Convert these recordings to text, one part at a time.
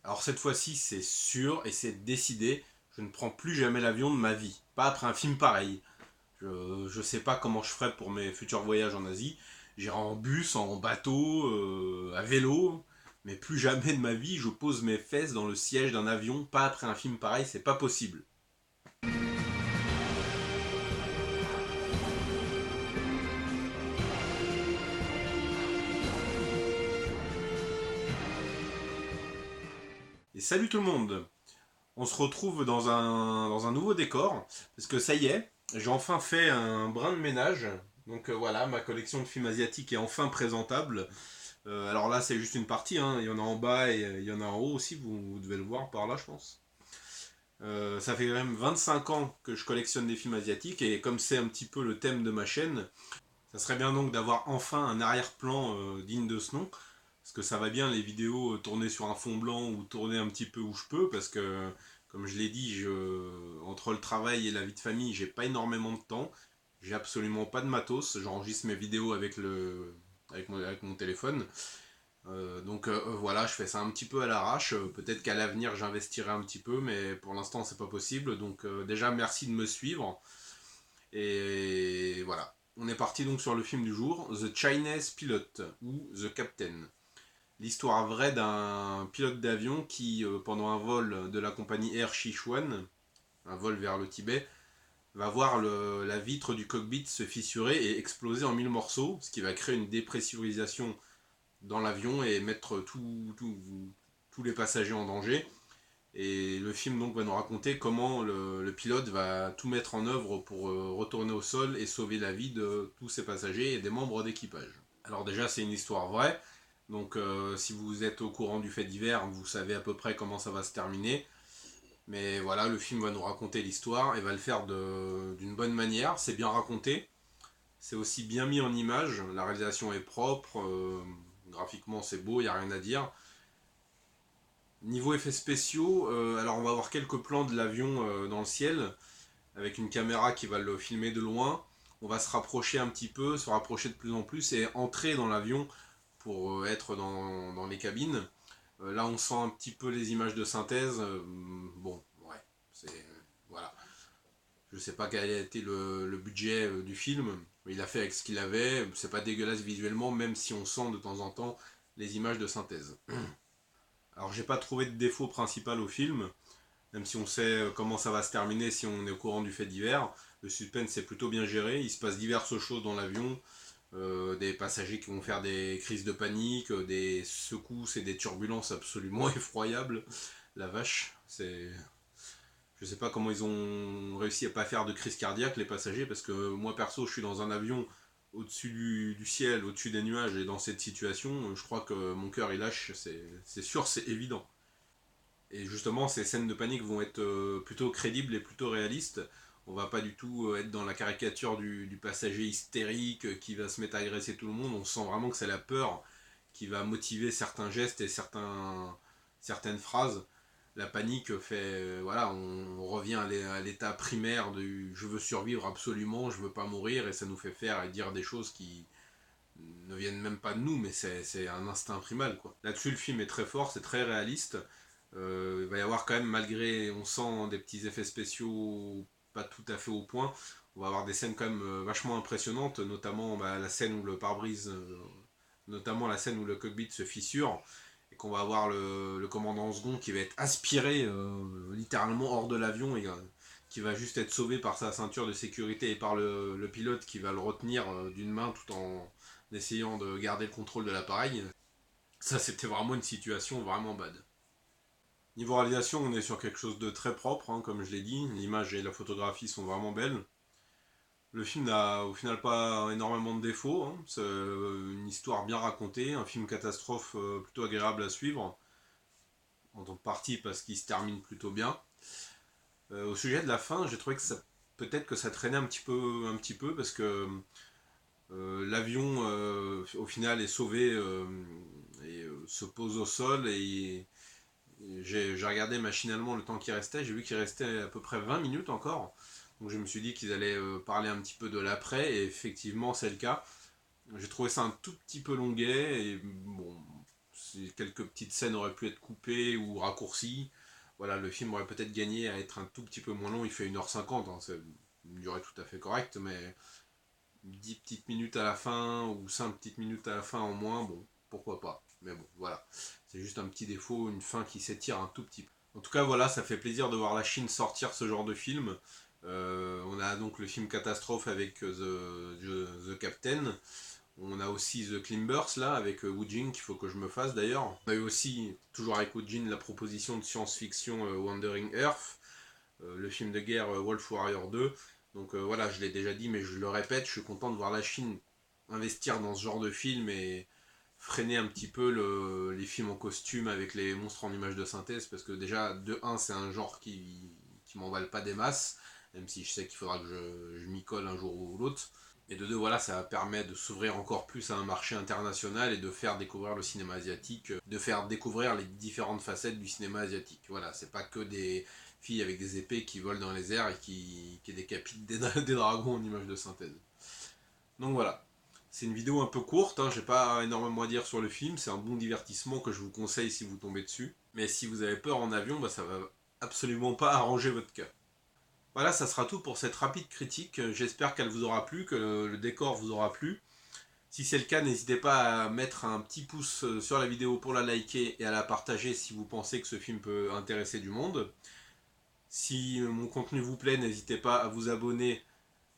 Alors cette fois-ci, c'est sûr et c'est décidé, je ne prends plus jamais l'avion de ma vie. Pas après un film pareil. Je sais pas comment je ferai pour mes futurs voyages en Asie. J'irai en bus, en bateau, à vélo. Mais plus jamais de ma vie, je pose mes fesses dans le siège d'un avion. Pas après un film pareil, c'est pas possible. Et salut tout le monde. On se retrouve dans un nouveau décor. Parce que ça y est, j'ai enfin fait un brin de ménage. Donc voilà, ma collection de films asiatiques est enfin présentable. Alors là, c'est juste une partie, hein. Il y en a en bas et il y en a en haut aussi, vous devez le voir par là, je pense. Ça fait quand même 25 ans que je collectionne des films asiatiques et comme c'est un petit peu le thème de ma chaîne, ça serait bien donc d'avoir enfin un arrière-plan digne de ce nom. Parce que ça va bien les vidéos tournées sur un fond blanc ou tournées un petit peu où je peux, parce que comme je l'ai dit, entre le travail et la vie de famille, j'ai pas énormément de temps. J'ai absolument pas de matos. J'enregistre mes vidéos avec mon téléphone. Voilà, je fais ça un petit peu à l'arrache. Peut-être qu'à l'avenir j'investirai un petit peu, mais pour l'instant c'est pas possible. Donc déjà merci de me suivre. Et voilà. On est parti donc sur le film du jour, The Chinese Pilot ou The Captain. L'histoire vraie d'un pilote d'avion qui, pendant un vol de la compagnie Air Sichuan, un vol vers le Tibet, va voir la vitre du cockpit se fissurer et exploser en mille morceaux, ce qui va créer une dépressurisation dans l'avion et mettre tous les passagers en danger. Et le film donc va nous raconter comment le pilote va tout mettre en œuvre pour retourner au sol et sauver la vie de tous ses passagers et des membres d'équipage. Alors déjà c'est une histoire vraie, donc si vous êtes au courant du fait divers, vous savez à peu près comment ça va se terminer. Mais voilà, le film va nous raconter l'histoire et va le faire d'une bonne manière, c'est bien raconté, c'est aussi bien mis en image, la réalisation est propre, graphiquement c'est beau, il n'y a rien à dire. Niveau effets spéciaux, alors on va avoir quelques plans de l'avion dans le ciel, avec une caméra qui va le filmer de loin. On va se rapprocher un petit peu, se rapprocher de plus en plus et entrer dans l'avion pour être dans les cabines. Là on sent un petit peu les images de synthèse. Bon, ouais, c'est... voilà. Je sais pas quel a été le budget du film, mais il a fait avec ce qu'il avait. C'est pas dégueulasse visuellement, même si on sent de temps en temps les images de synthèse. Alors j'ai pas trouvé de défaut principal au film, même si on sait comment ça va se terminer si on est au courant du fait divers. Le suspense est plutôt bien géré, il se passe diverses choses dans l'avion, des passagers qui vont faire des crises de panique, des secousses et des turbulences absolument effroyables. La vache, c'est... Je sais pas comment ils ont réussi à pas faire de crise cardiaque les passagers, parce que moi perso je suis dans un avion au-dessus du ciel, au-dessus des nuages, et dans cette situation, je crois que mon cœur il lâche, c'est sûr, c'est évident. Et justement, ces scènes de panique vont être plutôt crédibles et plutôt réalistes. On va pas du tout être dans la caricature du passager hystérique qui va se mettre à agresser tout le monde. On sent vraiment que c'est la peur qui va motiver certains gestes et certaines phrases. La panique fait, voilà, on revient à l'état primaire du je veux survivre absolument, je veux pas mourir, et ça nous fait faire et dire des choses qui ne viennent même pas de nous, mais c'est un instinct primal, quoi. Là-dessus, le film est très fort, c'est très réaliste. Il va y avoir quand même, malgré, on sent des petits effets spéciaux pas tout à fait au point, on va avoir des scènes quand même vachement impressionnantes, notamment la scène où le pare-brise, notamment la scène où le cockpit se fissure, et qu'on va avoir le commandant second qui va être aspiré littéralement hors de l'avion, et qui va juste être sauvé par sa ceinture de sécurité et par le pilote qui va le retenir d'une main tout en essayant de garder le contrôle de l'appareil. Ça, c'était vraiment une situation vraiment bad. Niveau réalisation, on est sur quelque chose de très propre, hein, comme je l'ai dit. L'image et la photographie sont vraiment belles. Le film n'a au final pas énormément de défauts, hein. C'est une histoire bien racontée, un film catastrophe plutôt agréable à suivre, en partie parce qu'il se termine plutôt bien. Au sujet de la fin, j'ai trouvé que ça peut-être que ça traînait un petit peu parce que l'avion au final est sauvé et se pose au sol, et j'ai regardé machinalement le temps qui restait, j'ai vu qu'il restait à peu près 20 minutes encore. Donc je me suis dit qu'ils allaient parler un petit peu de l'après, et effectivement c'est le cas. J'ai trouvé ça un tout petit peu longuet, et bon, quelques petites scènes auraient pu être coupées ou raccourcies. Voilà, le film aurait peut-être gagné à être un tout petit peu moins long, il fait 1h50, hein, c'est une durée tout à fait correcte, mais 10 petites minutes à la fin ou 5 petites minutes à la fin en moins, bon, pourquoi pas. Mais bon, voilà, c'est juste un petit défaut, une fin qui s'étire un tout petit peu. En tout cas, voilà, ça fait plaisir de voir la Chine sortir ce genre de film. On a donc le film Catastrophe avec The Captain. On a aussi The Climbers là avec Woo Jin qu'il faut que je me fasse d'ailleurs. On a eu aussi, toujours avec Woo Jin, la proposition de science-fiction Wandering Earth, le film de guerre Wolf Warrior 2. Donc voilà, je l'ai déjà dit mais je le répète, je suis content de voir la Chine investir dans ce genre de film et freiner un petit peu les films en costume avec les monstres en images de synthèse parce que déjà de 1 c'est un genre qui m'emballe pas des masses, même si je sais qu'il faudra que je m'y colle un jour ou l'autre. Et de deux, voilà, ça permet de s'ouvrir encore plus à un marché international et de faire découvrir le cinéma asiatique, de faire découvrir les différentes facettes du cinéma asiatique. Voilà, c'est pas que des filles avec des épées qui volent dans les airs et qui décapitent des dragons en image de synthèse. Donc voilà, c'est une vidéo un peu courte, hein, j'ai pas énormément à dire sur le film, c'est un bon divertissement que je vous conseille si vous tombez dessus. Mais si vous avez peur en avion, bah, ça va absolument pas arranger votre cas. Voilà, ça sera tout pour cette rapide critique. J'espère qu'elle vous aura plu, que le décor vous aura plu. Si c'est le cas, n'hésitez pas à mettre un petit pouce sur la vidéo pour la liker et à la partager si vous pensez que ce film peut intéresser du monde. Si mon contenu vous plaît, n'hésitez pas à vous abonner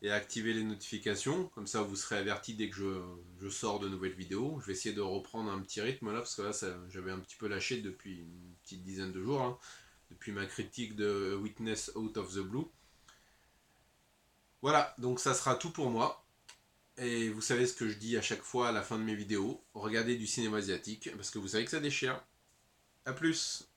et à activer les notifications. Comme ça, vous serez averti dès que je sors de nouvelles vidéos. Je vais essayer de reprendre un petit rythme là, parce que là, j'avais un petit peu lâché depuis une petite dizaine de jours, hein, depuis ma critique de Witness Out of the Blue. Voilà, donc ça sera tout pour moi. Et vous savez ce que je dis à chaque fois à la fin de mes vidéos, regardez du cinéma asiatique, parce que vous savez que ça déchire. A plus!